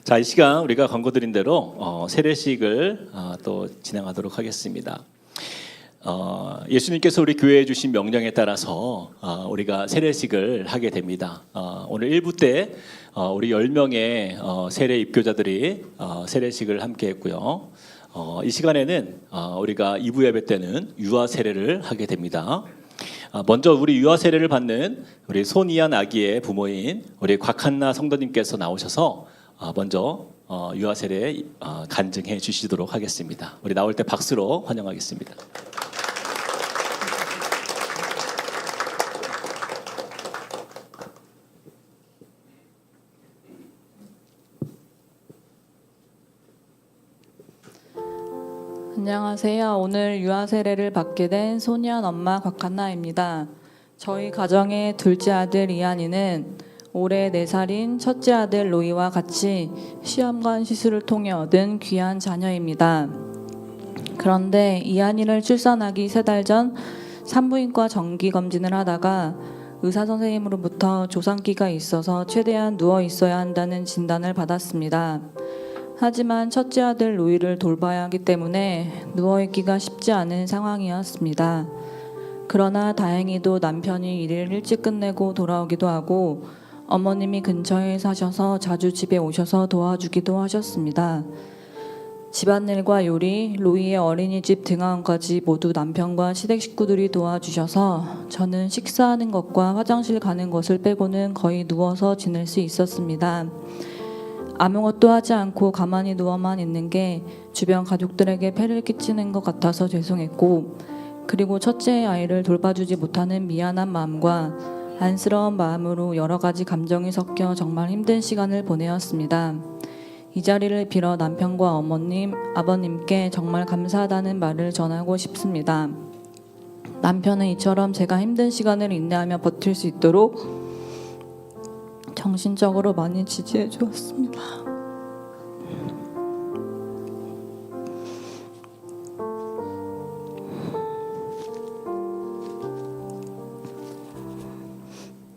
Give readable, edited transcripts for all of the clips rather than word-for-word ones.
자, 이 시간 우리가 권고 드린 대로 세례식을 또 진행하도록 하겠습니다. 예수님께서 우리 교회에 주신 명령에 따라서 우리가 세례식을 하게 됩니다. 오늘 1부 때 우리 10명의 세례 입교자들이 세례식을 함께 했고요. 이 시간에는 우리가 2부 예배 때는 유아 세례를 하게 됩니다. 먼저 우리 유아 세례를 받는 우리 손이한 아기의 부모인 우리 곽한나 성도님께서 나오셔서 먼저 유아 세례 간증해 주시도록 하겠습니다. 우리 나올 때 박수로 환영하겠습니다. 안녕하세요. 오늘 유아 세례를 받게 된 소년 엄마 곽한나입니다. 저희 가정의 둘째 아들 이한이는 올해 4살인 첫째 아들 로이와 같이 시험관 시술을 통해 얻은 귀한 자녀입니다. 그런데 이한이를 출산하기 3달 전 산부인과 정기검진을 하다가 의사선생님으로부터 조상기가 있어서 최대한 누워 있어야 한다는 진단을 받았습니다. 하지만 첫째 아들 로이를 돌봐야 하기 때문에 누워있기가 쉽지 않은 상황이었습니다. 그러나 다행히도 남편이 일을 일찍 끝내고 돌아오기도 하고 어머님이 근처에 사셔서 자주 집에 오셔서 도와주기도 하셨습니다. 집안일과 요리, 로이의 어린이집 등하원까지 모두 남편과 시댁 식구들이 도와주셔서 저는 식사하는 것과 화장실 가는 것을 빼고는 거의 누워서 지낼 수 있었습니다. 아무것도 하지 않고 가만히 누워만 있는 게 주변 가족들에게 폐를 끼치는 것 같아서 죄송했고, 그리고 첫째 아이를 돌봐주지 못하는 미안한 마음과 안쓰러운 마음으로 여러 가지 감정이 섞여 정말 힘든 시간을 보내었습니다. 이 자리를 빌어 남편과 어머님, 아버님께 정말 감사하다는 말을 전하고 싶습니다. 남편은 이처럼 제가 힘든 시간을 인내하며 버틸 수 있도록 정신적으로 많이 지지해 주었습니다.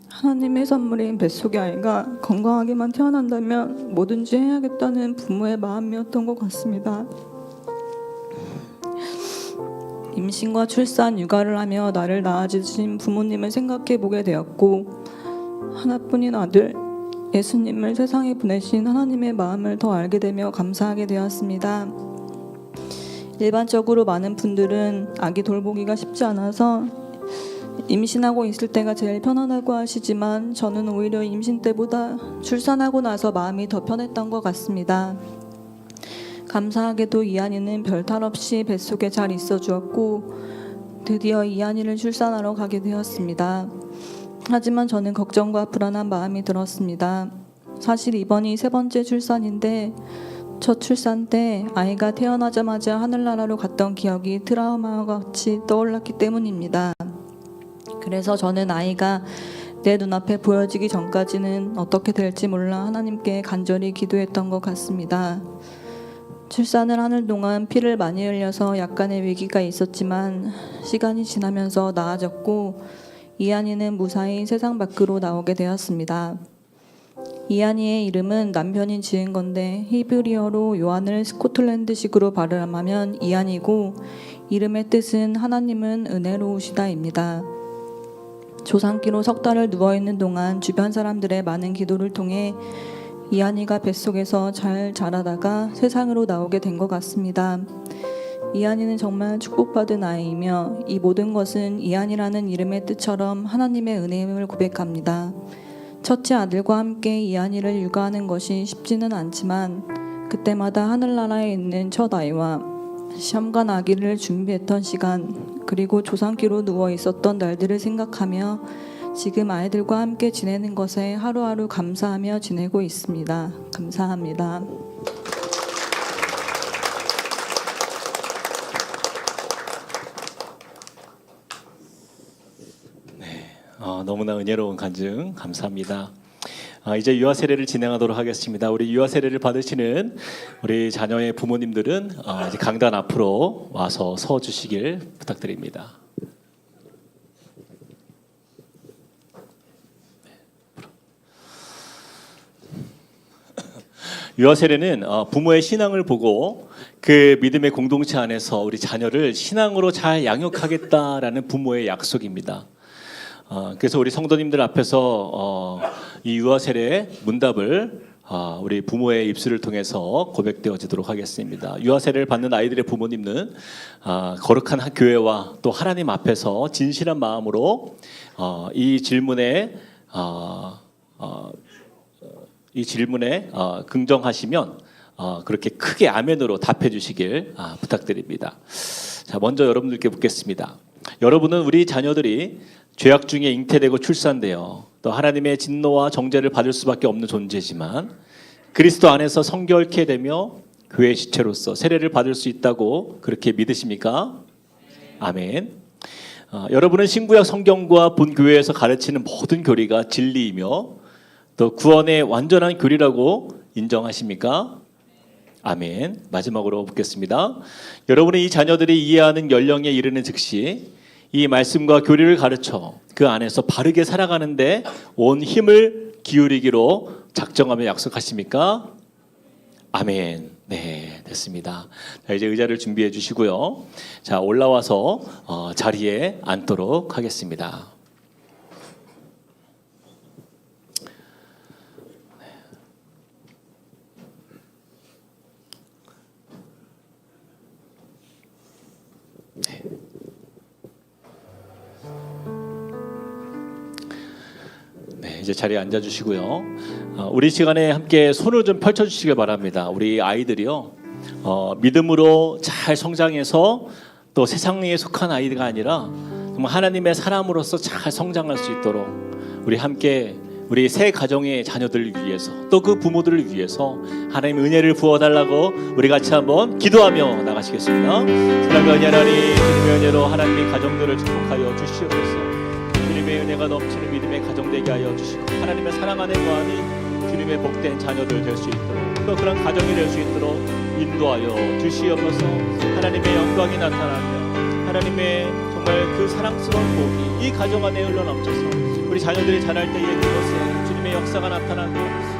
하나님의 선물인 뱃속의 아이가 건강하게만 태어난다면 뭐든지 해야겠다는 부모의 마음이었던 것 같습니다. 임신과 출산, 육아를 하며 나를 낳아주신 부모님을 생각해 보게 되었고, 하나뿐인 아들 예수님을 세상에 보내신 하나님의 마음을 더 알게 되며 감사하게 되었습니다. 일반적으로 많은 분들은 아기 돌보기가 쉽지 않아서 임신하고 있을 때가 제일 편안하고 하시지만 저는 오히려 임신 때보다 출산하고 나서 마음이 더 편했던 것 같습니다. 감사하게도 이한이는 별탈 없이 뱃속에 잘 있어 주었고 드디어 이한이를 출산하러 가게 되었습니다. 하지만 저는 걱정과 불안한 마음이 들었습니다. 사실 이번이 3번째 출산인데 첫 출산 때 아이가 태어나자마자 하늘나라로 갔던 기억이 트라우마와 같이 떠올랐기 때문입니다. 그래서 저는 아이가 내 눈앞에 보여지기 전까지는 어떻게 될지 몰라 하나님께 간절히 기도했던 것 같습니다. 출산을 하는 동안 피를 많이 흘려서 약간의 위기가 있었지만 시간이 지나면서 나아졌고 이한이는 무사히 세상 밖으로 나오게 되었습니다. 이한이의 이름은 남편이 지은 건데 히브리어로 요한을 스코틀랜드식으로 발음하면 이한이고 이름의 뜻은 하나님은 은혜로우시다입니다. 조산기로 3달을 누워있는 동안 주변 사람들의 많은 기도를 통해 이한이가 뱃속에서 잘 자라다가 세상으로 나오게 된 것 같습니다. 이한이는 정말 축복받은 아이이며 이 모든 것은 이한이라는 이름의 뜻처럼 하나님의 은혜임을 고백합니다. 첫째 아들과 함께 이한이를 육아하는 것이 쉽지는 않지만 그때마다 하늘나라에 있는 첫 아이와 시험관 아기를 준비했던 시간, 그리고 조산기로 누워 있었던 날들을 생각하며 지금 아이들과 함께 지내는 것에 하루하루 감사하며 지내고 있습니다. 감사합니다. 너무나 은혜로운 간증 감사합니다. 이제 유아 세례를 진행하도록 하겠습니다. 우리 유아 세례를 받으시는 우리 자녀의 부모님들은 이제 강단 앞으로 와서 서 주시길 부탁드립니다. 유아 세례는 부모의 신앙을 보고 그 믿음의 공동체 안에서 우리 자녀를 신앙으로 잘 양육하겠다라는 부모의 약속입니다. 그래서 우리 성도님들 앞에서 이 유아 세례의 문답을 우리 부모의 입술을 통해서 고백되어지도록 하겠습니다. 유아 세례를 받는 아이들의 부모님은 거룩한 교회와 또 하나님 앞에서 진실한 마음으로 이 질문에 긍정하시면 그렇게 크게 아멘으로 답해 주시길 부탁드립니다. 자, 먼저 여러분들께 묻겠습니다. 여러분은 우리 자녀들이 죄악 중에 잉태되고 출산되어 또 하나님의 진노와 정죄를 받을 수밖에 없는 존재지만 그리스도 안에서 성결케 되며 교회의 지체로서 세례를 받을 수 있다고 그렇게 믿으십니까? 아멘. 여러분은 신구약 성경과 본교회에서 가르치는 모든 교리가 진리이며 또 구원의 완전한 교리라고 인정하십니까? 아멘. 마지막으로 묻겠습니다. 여러분의 이 자녀들이 이해하는 연령에 이르는 즉시 이 말씀과 교리를 가르쳐 그 안에서 바르게 살아가는데 온 힘을 기울이기로 작정하며 약속하십니까? 아멘. 네, 됐습니다. 자, 이제 의자를 준비해 주시고요. 자, 올라와서 자리에 앉도록 하겠습니다. 네, 이제 자리에 앉아주시고요. 우리 시간에 함께 손을 좀 펼쳐주시길 바랍니다. 우리 아이들이요, 믿음으로 잘 성장해서 또 세상에 속한 아이가 아니라 정말 하나님의 사람으로서 잘 성장할 수 있도록 우리 함께 우리 새 가정의 자녀들을 위해서 또 그 부모들을 위해서 하나님의 은혜를 부어달라고 우리 같이 한번 기도하며 나가시겠습니다. 사랑과 은혜 하나님, 주님의 은혜로 하나님의 가정들을 축복하여 주시옵소서. 주님의 은혜가 넘치는 믿음의 가정 되게 하여 주시고 하나님의 사랑 안에 거하는 주님의 복된 자녀들 될 수 있도록 또 그런 가정이 될 수 있도록 인도하여 주시옵소서. 하나님의 영광이 나타나며 하나님의 정말 그 사랑스러운 복이 이 가정 안에 흘러넘쳐서 우리 자녀들이 자랄 때에 그곳에 주님의 역사가 나타나고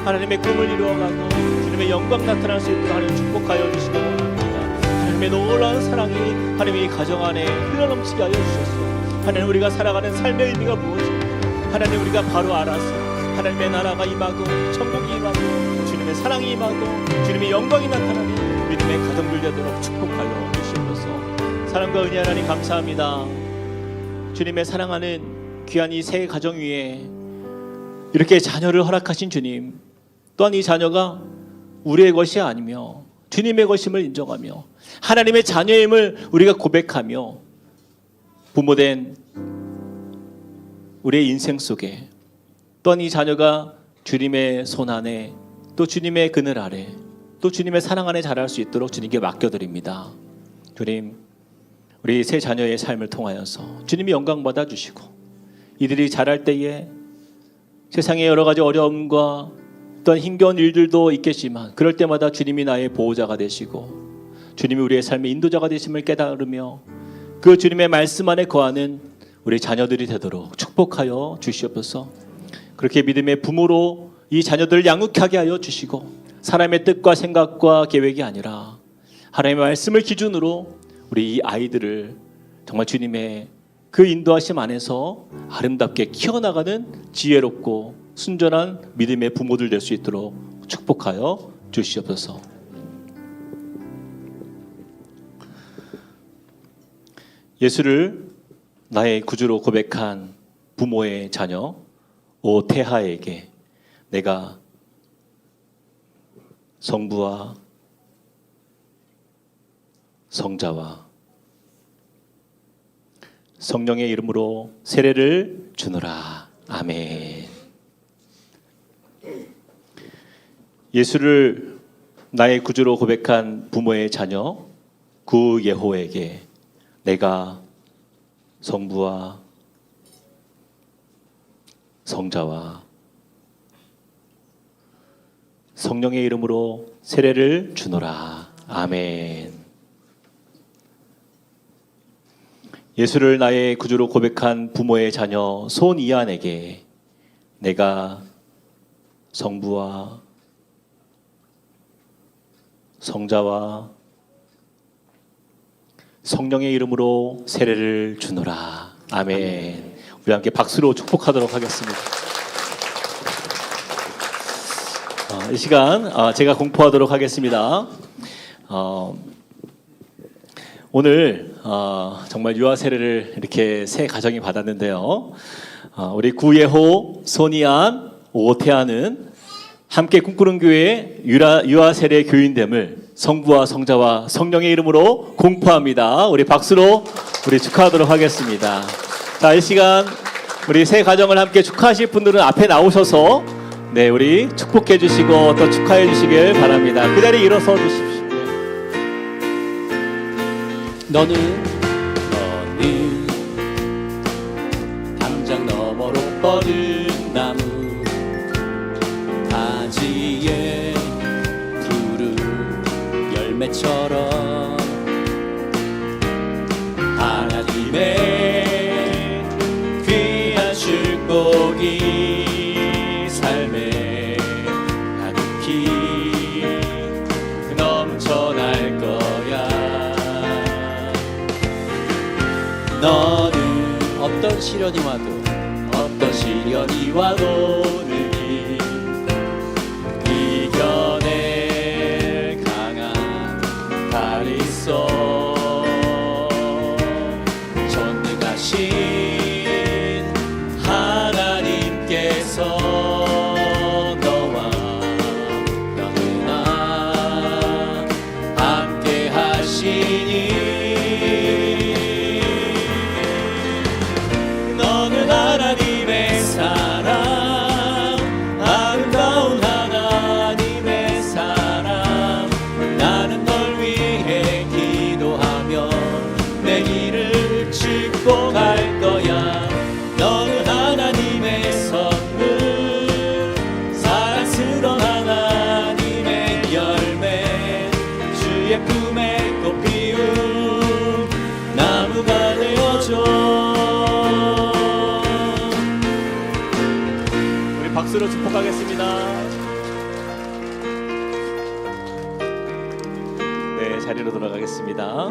하나님의 꿈을 이루어가고 주님의 영광 나타날 수 있도록 하나님 축복하여 주시기 원합니다. 하나님의 놀라운 사랑이 하나님의 이 가정 안에 흘러넘치게 하여 주셨소. 하나님, 우리가 살아가는 삶의 의미가 무엇인지 하나님 우리가 바로 알아서 하나님의 나라가 임하고 천국이 임하고 주님의 사랑이 임하고 주님의 영광이 나타나는 믿음의 가정들 되도록 축복하여 주시옵소서. 사랑과 은혜 하나님 감사합니다. 주님의 사랑하는 귀한 이 새 가정 위에 이렇게 자녀를 허락하신 주님, 또한 이 자녀가 우리의 것이 아니며 주님의 것임을 인정하며 하나님의 자녀임을 우리가 고백하며 부모된 우리의 인생 속에 또한 이 자녀가 주님의 손 안에 또 주님의 그늘 아래 또 주님의 사랑 안에 자랄 수 있도록 주님께 맡겨드립니다. 주님, 우리 새 자녀의 삶을 통하여서 주님이 영광 받아주시고 이들이 자랄 때에 세상의 여러 가지 어려움과 또한 힘겨운 일들도 있겠지만 그럴 때마다 주님이 나의 보호자가 되시고 주님이 우리의 삶의 인도자가 되심을 깨달으며 그 주님의 말씀 안에 거하는 우리 자녀들이 되도록 축복하여 주시옵소서. 그렇게 믿음의 부모로 이 자녀들을 양육하게 하여 주시고 사람의 뜻과 생각과 계획이 아니라 하나님의 말씀을 기준으로 우리 이 아이들을 정말 주님의 그 인도하심 안에서 아름답게 키워나가는 지혜롭고 순전한 믿음의 부모들 될 수 있도록 축복하여 주시옵소서. 예수를 나의 구주로 고백한 부모의 자녀 오태하에게 내가 성부와 성자와 성령의 이름으로 세례를 주노라. 아멘. 예수를 나의 구주로 고백한 부모의 자녀 구 예호에게 내가 성부와 성자와 성령의 이름으로 세례를 주노라. 아멘. 예수를 나의 구주로 고백한 부모의 자녀 손이안에게 내가 성부와 성자와 성령의 이름으로 세례를 주노라. 아멘. 우리 함께 박수로 축복하도록 하겠습니다. 이 시간 제가 공포하도록 하겠습니다. 오늘 정말 유아 세례를 이렇게 세 가정이 받았는데요. 우리 구예호, 손이안, 오태아는 함께 꿈꾸는 교회 유아 세례 교인됨을 성부와 성자와 성령의 이름으로 공포합니다. 우리 박수로 우리 축하하도록 하겠습니다. 자, 이 시간 우리 세 가정을 함께 축하하실 분들은 앞에 나오셔서 네, 우리 축복해 주시고 또 축하해 주시길 바랍니다. 그 자리에 일어서 주십시오. 너는 담장 너머로 뻗은 나무 가지에 푸른 열매처럼 하나님의 귀한 축복이 삶에 가득히 넘쳐날 거야. 너는 어떤 시련이 와도 능히 이겨낼 강한 발이 있어. 전능하신 하나님께서 너와 영원히 함께 하시니 너는 하나님의 사랑, 아름다운 하나님의 사랑. 나는 널 위해 기도하며 내 길을 축복할 거야. 너는 하나님의 선물, 사랑스러운 하나님의 열매, 주의 품에 꽃 피운 나무가 되어줘. 박수로 축복하겠습니다. 네, 자리로 돌아가겠습니다.